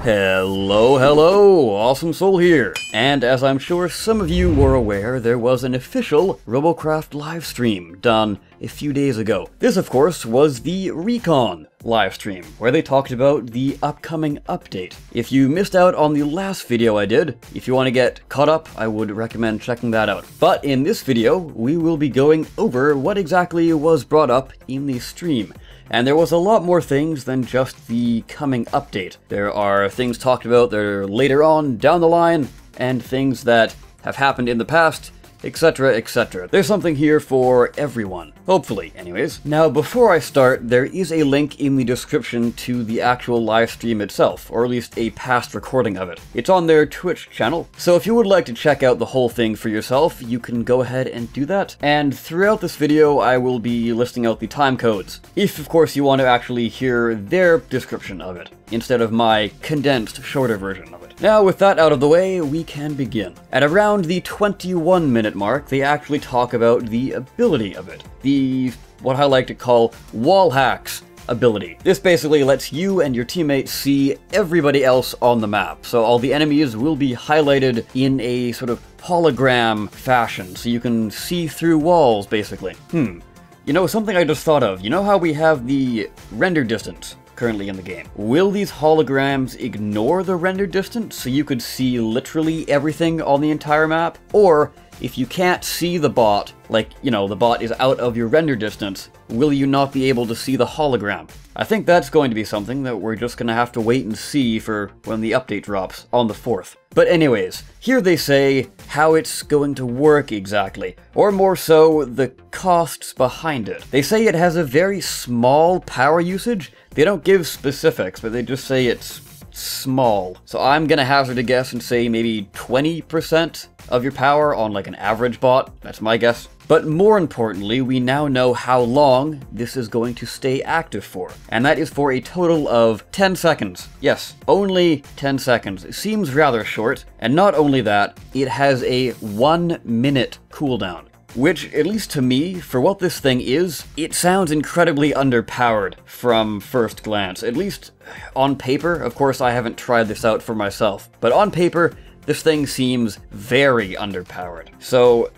Hello, hello, Awesome Soul here. And as I'm sure some of you were aware, there was an official Robocraft livestream done a few days ago. This, of course, was the Recon livestream, where they talked about the upcoming update. If you missed out on the last video I did, if you want to get caught up, I would recommend checking that out. But in this video, we will be going over what exactly was brought up in the stream. And there was a lot more things than just the coming update. There are things talked about that are later on down the line, and things that have happened in the past, etc, etc. There's something here for everyone. Hopefully, anyways. Now, before I start, there is a link in the description to the actual live stream itself, or at least a past recording of it. It's on their Twitch channel, so if you would like to check out the whole thing for yourself, you can go ahead and do that. And throughout this video, I will be listing out the time codes, if of course you want to actually hear their description of it, instead of my condensed, shorter version of it. Now, with that out of the way, we can begin. At around the 21-minute mark, they actually talk about the ability of it. What I like to call wall hacks ability. This basically lets you and your teammates see everybody else on the map. So all the enemies will be highlighted in a sort of hologram fashion, so you can see through walls, basically. You know, something I just thought of. You know how we have the render distance currently in the game? Will these holograms ignore the render distance so you could see literally everything on the entire map? Or if you can't see the bot, like, you know, the bot is out of your render distance, will you not be able to see the hologram? I think that's going to be something that we're just going to have to wait and see for when the update drops on the 4th. But anyways, here they say how it's going to work exactly, or more so, the costs behind it. They say it has a very small power usage. They don't give specifics, but they just say it's small. So I'm gonna hazard a guess and say maybe 20% of your power on like an average bot. That's my guess. But more importantly, we now know how long this is going to stay active for. And that is for a total of 10 seconds. Yes, only 10 seconds. It seems rather short. And not only that, it has a 1-minute cooldown. Which, at least to me, for what this thing is, it sounds incredibly underpowered from first glance. At least on paper. Of course, I haven't tried this out for myself. But on paper, this thing seems very underpowered. So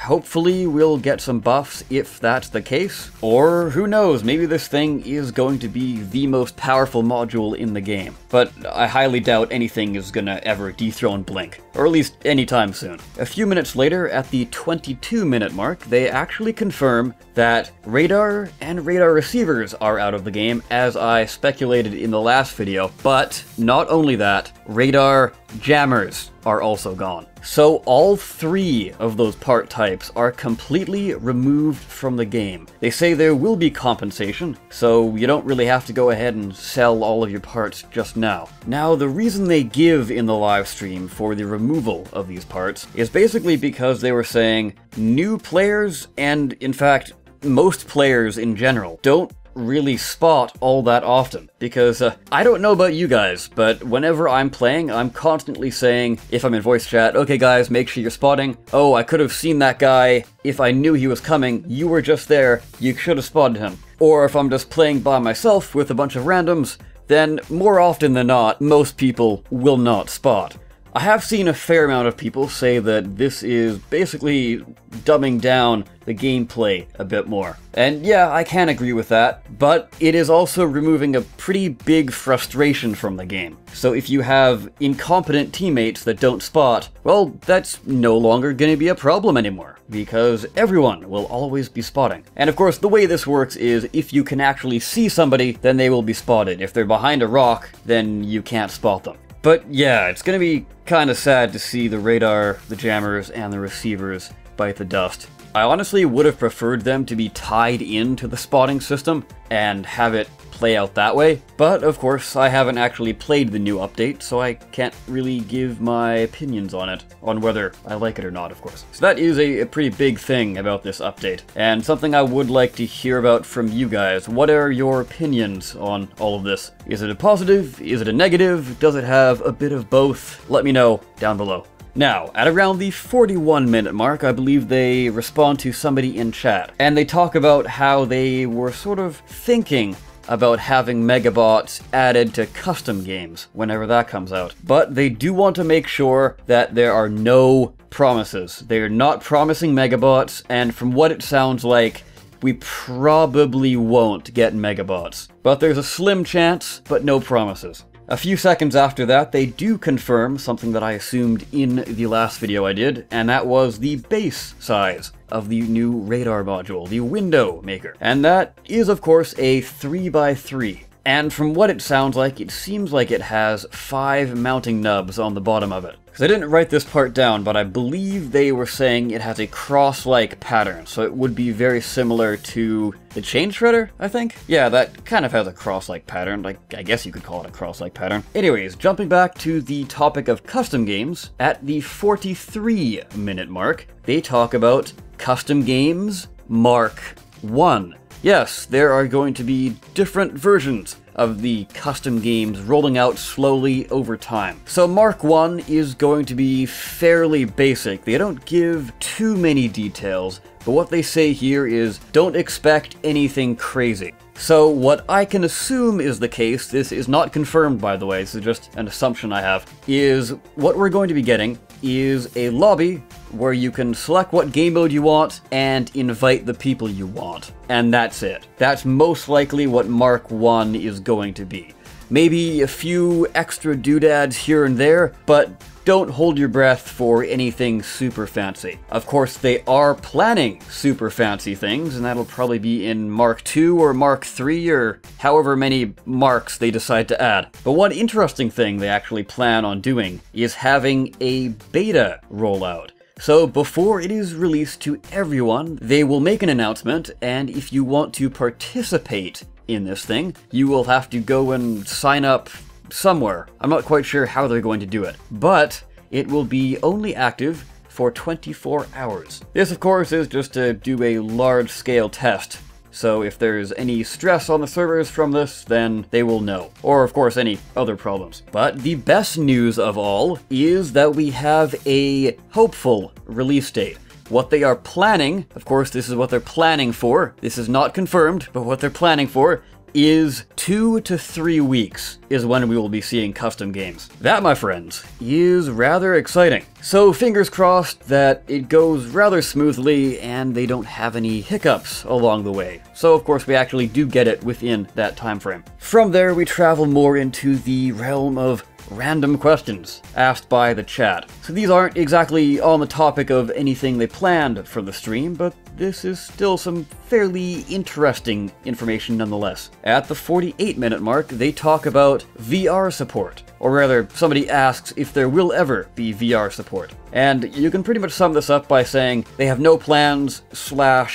hopefully we'll get some buffs if that's the case. Or who knows, maybe this thing is going to be the most powerful module in the game. But I highly doubt anything is gonna ever dethrone Blink. Or at least anytime soon. A few minutes later, at the 22-minute mark, they actually confirm that radar and radar receivers are out of the game, as I speculated in the last video. But not only that, radar jammers are also gone. So all 3 of those part types are completely removed from the game. They say there will be compensation, so you don't really have to go ahead and sell all of your parts just now. Now, the reason they give in the live stream for the removal of these parts is basically because they were saying new players, and in fact, most players in general, don't really spot all that often. Because I don't know about you guys, but whenever I'm playing, I'm constantly saying, if I'm in voice chat, okay guys, make sure you're spotting. Oh, I could have seen that guy if I knew he was coming. You were just there. You should have spotted him. Or if I'm just playing by myself with a bunch of randoms, then more often than not, most people will not spot. I have seen a fair amount of people say that this is basically dumbing down the gameplay a bit more. And yeah, I can agree with that, but it is also removing a pretty big frustration from the game. So if you have incompetent teammates that don't spot, well, that's no longer going to be a problem anymore, because everyone will always be spotting. And of course, the way this works is if you can actually see somebody, then they will be spotted. If they're behind a rock, then you can't spot them. But yeah, it's gonna be kinda sad to see the radar, the jammers, and the receivers bite the dust. I honestly would have preferred them to be tied into the spotting system and have it play out that way, but of course I haven't actually played the new update, so I can't really give my opinions on it, on whether I like it or not, of course. So that is a pretty big thing about this update, and something I would like to hear about from you guys. What are your opinions on all of this? Is it a positive? Is it a negative? Does it have a bit of both? Let me know down below. Now, at around the 41-minute mark, I believe they respond to somebody in chat, and they talk about how they were sort of thinking about having megabots added to custom games whenever that comes out. But they do want to make sure that there are no promises. They're not promising megabots, and from what it sounds like, we probably won't get megabots. But there's a slim chance, but no promises. A few seconds after that, they do confirm something that I assumed in the last video I did, and that was the base size of the new radar module, the WindowMaker. And that is, of course, a 3x3. And from what it sounds like, it seems like it has 5 mounting nubs on the bottom of it. Because I didn't write this part down, but I believe they were saying it has a cross-like pattern, so it would be very similar to the chain shredder, I think? Yeah, that kind of has a cross-like pattern. Like, I guess you could call it a cross-like pattern. Anyways, jumping back to the topic of custom games, at the 43-minute mark, they talk about Custom Games Mark 1. Yes, there are going to be different versions of the custom games rolling out slowly over time. So Mark 1 is going to be fairly basic. They don't give too many details, but what they say here is don't expect anything crazy. So what I can assume is the case, this is not confirmed by the way, this is just an assumption I have, is what we're going to be getting is a lobby where you can select what game mode you want and invite the people you want. And that's it. That's most likely what Mark 1 is going to be. Maybe a few extra doodads here and there, but don't hold your breath for anything super fancy. Of course, they are planning super fancy things, and that'll probably be in Mark 2 or Mark 3 or however many marks they decide to add. But one interesting thing they actually plan on doing is having a beta rollout. So before it is released to everyone, they will make an announcement, and if you want to participate in this thing, you will have to go and sign up somewhere. I'm not quite sure how they're going to do it, but it will be only active for 24 hours. This, of course, is just to do a large-scale test. So if there's any stress on the servers from this, then they will know. Or, of course, any other problems. But the best news of all is that we have a hopeful release date. What they are planning, of course, this is what they're planning for. This is not confirmed, but what they're planning for is 2 to 3 weeks is when we will be seeing custom games. That, my friends, is rather exciting. So fingers crossed that it goes rather smoothly and they don't have any hiccups along the way. So of course we actually do get it within that time frame. From there we travel more into the realm of random questions asked by the chat. So these aren't exactly on the topic of anything they planned for the stream, but this is still some fairly interesting information nonetheless. At the 48-minute mark, they talk about VR support. Or rather, somebody asks if there will ever be VR support. And you can pretty much sum this up by saying they have no plans /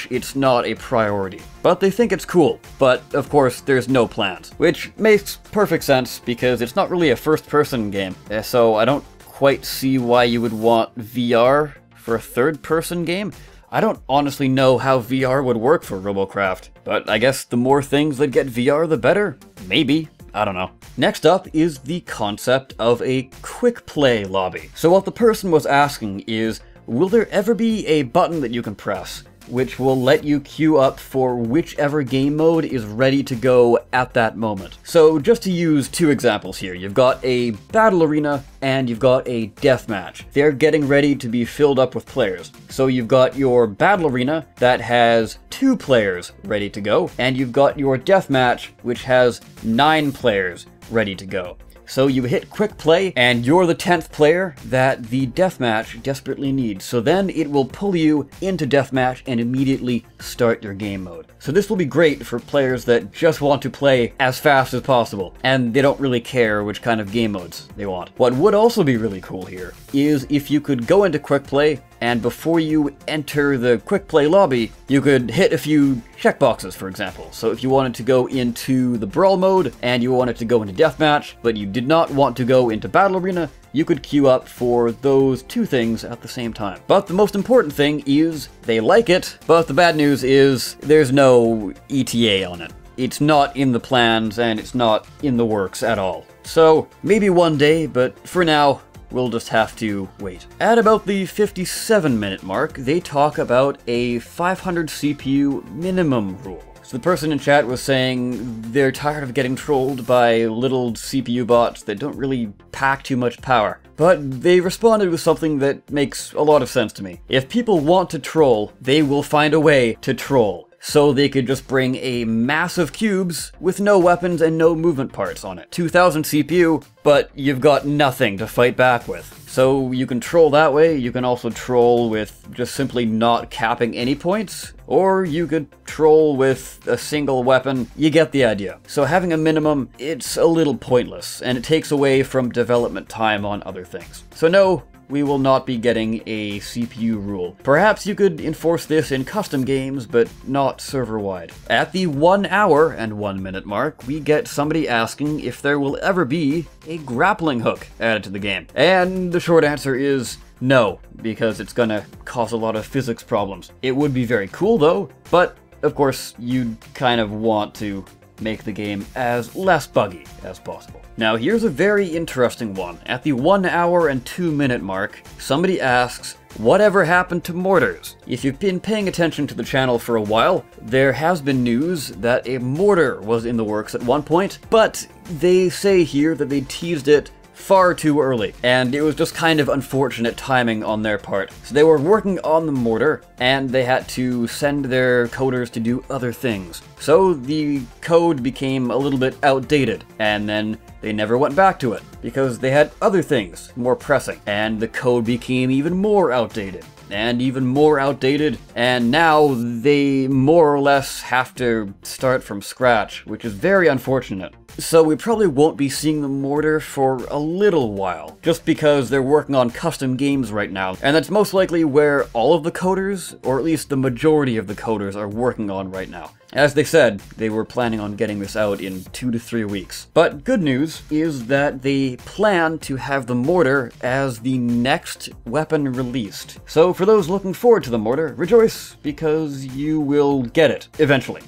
it's not a priority. But they think it's cool. But, of course, there's no plans. Which makes perfect sense because it's not really a first-person game. So I don't quite see why you would want VR for a third-person game. I don't honestly know how VR would work for Robocraft, but I guess the more things that get VR, the better? Maybe. I don't know. Next up is the concept of a quick play lobby. So what the person was asking is, will there ever be a button that you can press which will let you queue up for whichever game mode is ready to go at that moment? So just to use 2 examples here, you've got a battle arena and you've got a deathmatch. They're getting ready to be filled up with players. So you've got your battle arena that has 2 players ready to go, and you've got your deathmatch which has 9 players ready to go. So you hit quick play, and you're the 10th player that the deathmatch desperately needs. So then it will pull you into deathmatch and immediately start your game mode. So this will be great for players that just want to play as fast as possible, and they don't really care which kind of game modes they want. What would also be really cool here is if you could go into quick play, and before you enter the quick play lobby, you could hit a few checkboxes, for example. So if you wanted to go into the brawl mode, and you wanted to go into deathmatch, but you did not want to go into battle arena, you could queue up for those 2 things at the same time. But the most important thing is they like it, but the bad news is there's no ETA on it. It's not in the plans, and it's not in the works at all. So maybe one day, but for now, we'll just have to wait. At about the 57-minute mark, they talk about a 500 CPU minimum rule. So the person in chat was saying they're tired of getting trolled by little CPU bots that don't really pack too much power. But they responded with something that makes a lot of sense to me. If people want to troll, they will find a way to troll. So they could just bring a mass of cubes with no weapons and no movement parts on it. 2000 CPU, but you've got nothing to fight back with. So you can troll that way, you can also troll with just simply not capping any points, or you could troll with a single weapon. You get the idea. So having a minimum, it's a little pointless, and it takes away from development time on other things. So no, we will not be getting a CPU rule. Perhaps you could enforce this in custom games, but not server-wide. At the 1 hour and 1 minute mark, we get somebody asking if there will ever be a grappling hook added to the game. And the short answer is no, because it's gonna cause a lot of physics problems. It would be very cool though, but of course you'd kind of want to make the game as less buggy as possible. Now here's a very interesting one. At the 1 hour and 2 minute mark, somebody asks, whatever happened to Mortars? If you've been paying attention to the channel for a while, there has been news that a Mortar was in the works at one point, but they say here that they teased it far too early, and it was just kind of unfortunate timing on their part. So they were working on the Mortar, and they had to send their coders to do other things. So the code became a little bit outdated, and then they never went back to it, because they had other things more pressing, and the code became even more outdated. And even more outdated, and now they more or less have to start from scratch, which is very unfortunate. So we probably won't be seeing the Mortar for a little while, just because they're working on custom games right now, and that's most likely where all of the coders, or at least the majority of the coders, are working on right now. As they said, they were planning on getting this out in 2 to 3 weeks. But good news is that they plan to have the Mortar as the next weapon released. So for those looking forward to the Mortar, rejoice, because you will get it eventually.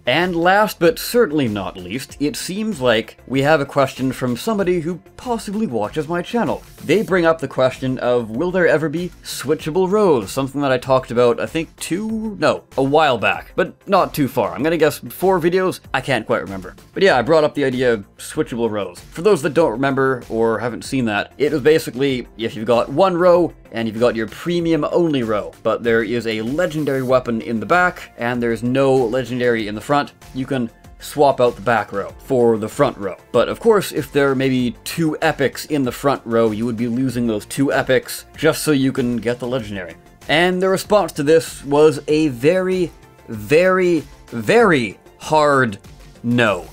And last but certainly not least, it seems like we have a question from somebody who possibly watches my channel. They bring up the question of, will there ever be switchable rows? Something that I talked about, I think a while back, but not too far. I'm gonna guess 4 videos? I can't quite remember. But yeah, I brought up the idea of switchable rows. For those that don't remember or haven't seen that, it was basically if you've got one row and you've got your premium only row, but there is a legendary weapon in the back and there's no legendary in the front, you can swap out the back row for the front row. But of course, if there are maybe 2 epics in the front row, you would be losing those 2 epics just so you can get the legendary. And the response to this was a very, very, very hard no.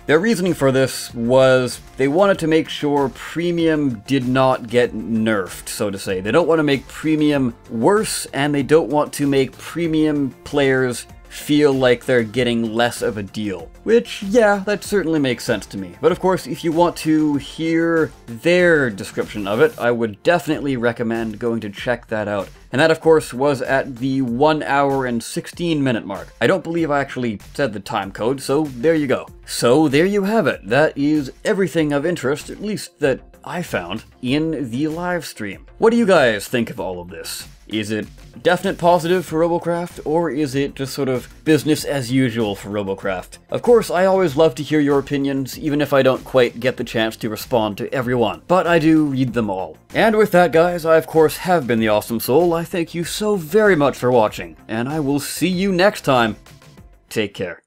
Their reasoning for this was they wanted to make sure premium did not get nerfed, so to say. They don't want to make premium worse, and they don't want to make premium players feel like they're getting less of a deal. Which, yeah, that certainly makes sense to me. But of course, if you want to hear their description of it, I would definitely recommend going to check that out. And that, of course, was at the 1 hour and 16 minute mark. I don't believe I actually said the time code, so there you go. So there you have it. That is everything of interest, at least that I found, in the live stream. What do you guys think of all of this? Is it definite positive for Robocraft, or is it just sort of business as usual for Robocraft? Of course, I always love to hear your opinions, even if I don't quite get the chance to respond to everyone, but I do read them all. And with that, guys, I of course have been the Awesome Soul. I thank you so very much for watching, and I will see you next time. Take care.